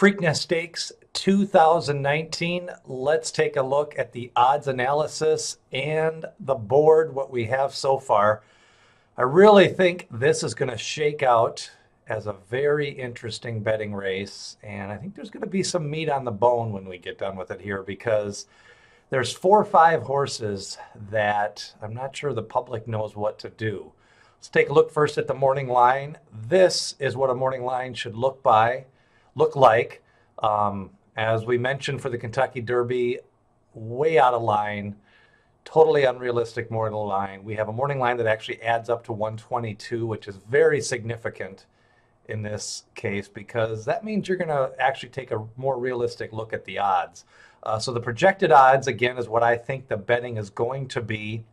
Preakness Stakes 2019. Let's take a look at the odds analysis and the board, what we have so far. I really think this is going to shake out as a very interesting betting race, and I think there's going to be some meat on the bone when we get done with it here because there's 4 or 5 horses that I'm not sure the public knows what to do. Let's take a look first at the morning line. This is what a morning line should look like. As we mentioned for the Kentucky Derby, way out of line, totally unrealistic morning line. We have a morning line that actually adds up to 122, which is very significant in this case because that means you're going to actually take a more realistic look at the odds. So the projected odds, again, is what I think the betting is going to be.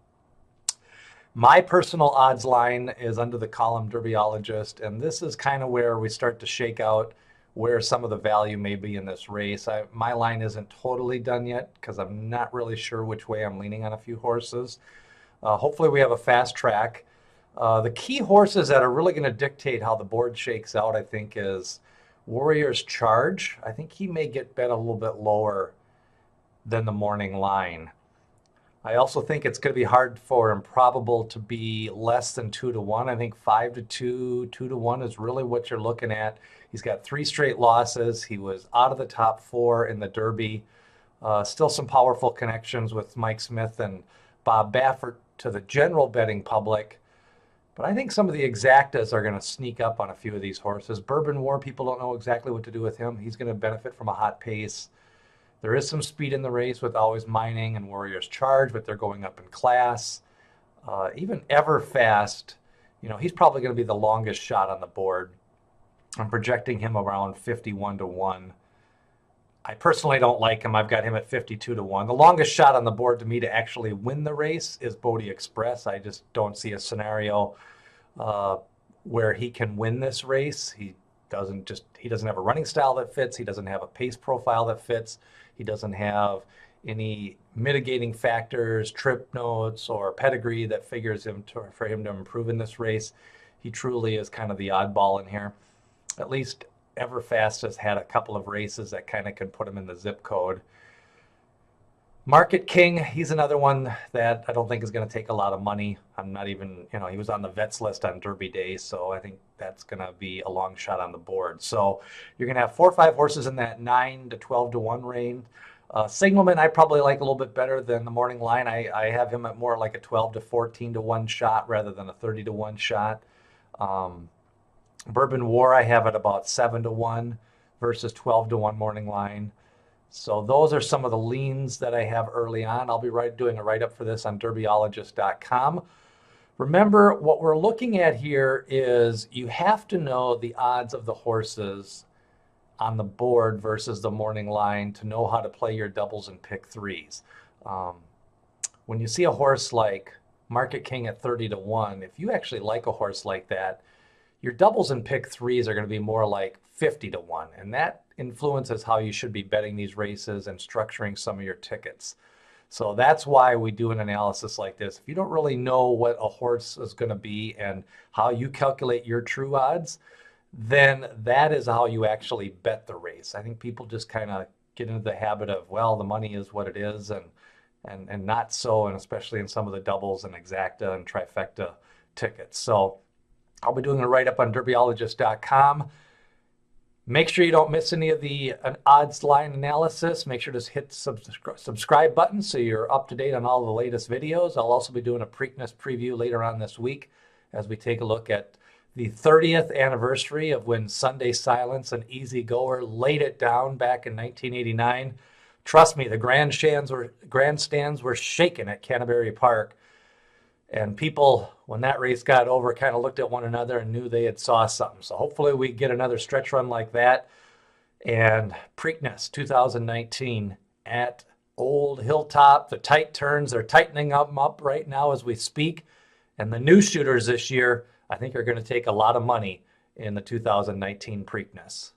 My personal odds line is under the column Derbyologist, and this is kind of where we start to shake out where some of the value may be in this race. My line isn't totally done yet because I'm not really sure which way I'm leaning on a few horses. Hopefully we have a fast track. The key horses that are really going to dictate how the board shakes out, I think, is Warrior's Charge. I think he may get bet a little bit lower than the morning line. I also think it's going to be hard for Improbable to be less than 2-1. I think 5-2, 2-1 is really what you're looking at. He's got 3 straight losses. He was out of the top 4 in the Derby. Still some powerful connections with Mike Smith and Bob Baffert to the general betting public. But I think some of the exactas are going to sneak up on a few of these horses. Bourbon War, people don't know exactly what to do with him. He's going to benefit from a hot pace. There is some speed in the race with Always Mining and Warrior's Charge, but they're going up in class. Even Everfast, he's probably going to be the longest shot on the board. I'm projecting him around 51-1. I personally don't like him. I've got him at 52-1. The longest shot on the board to me to actually win the race is Bodie Express. I just don't see a scenario where he can win this race. He doesn't have a running style that fits. He doesn't have a pace profile that fits. He doesn't have any mitigating factors, trip notes, or pedigree that figures for him to improve in this race. He truly is kind of the oddball in here. At least Everfast has had a couple of races that kind of can put him in the zip code. Market King, he's another one that I don't think is going to take a lot of money. I'm not even, he was on the vets list on Derby Day, so I think that's going to be a long shot on the board. So you're going to have 4 or 5 horses in that 9 to 12-1 range. Signalman, I probably like a little bit better than the morning line. I have him at more like a 12 to 14-1 shot rather than a 30-1 shot. Bourbon War, I have at about 7-1 versus 12-1 morning line. So those are some of the leans that I have early on. I'll be doing a write-up for this on derbyologist.com. Remember, what we're looking at here is you have to know the odds of the horses on the board versus the morning line to know how to play your doubles and pick threes. When you see a horse like Market King at 30-1, if you actually like a horse like that, your doubles and pick threes are going to be more like 50-1, and that influences how you should be betting these races and structuring some of your tickets. So that's why we do an analysis like this. If you don't really know what a horse is going to be and how you calculate your true odds, then that is how you actually bet the race. I think people just kind of get into the habit of, well, the money is what it is, and not so, and especially in some of the doubles and exacta and trifecta tickets. So I'll be doing a write-up on derbyologist.com. Make sure you don't miss any of the odds line analysis. Make sure to hit the subscribe button so you're up to date on all the latest videos. I'll also be doing a Preakness preview later on this week as we take a look at the 30th anniversary of when Sunday Silence and Easy Goer laid it down back in 1989. Trust me, the grandstands were shaking at Canterbury Park. And people, when that race got over, kind of looked at one another and knew they had saw something. So hopefully we get another stretch run like that. And Preakness 2019 at Old Hilltop. The tight turns, they're tightening them up right now as we speak. And the new shooters this year, I think, are going to take a lot of money in the 2019 Preakness.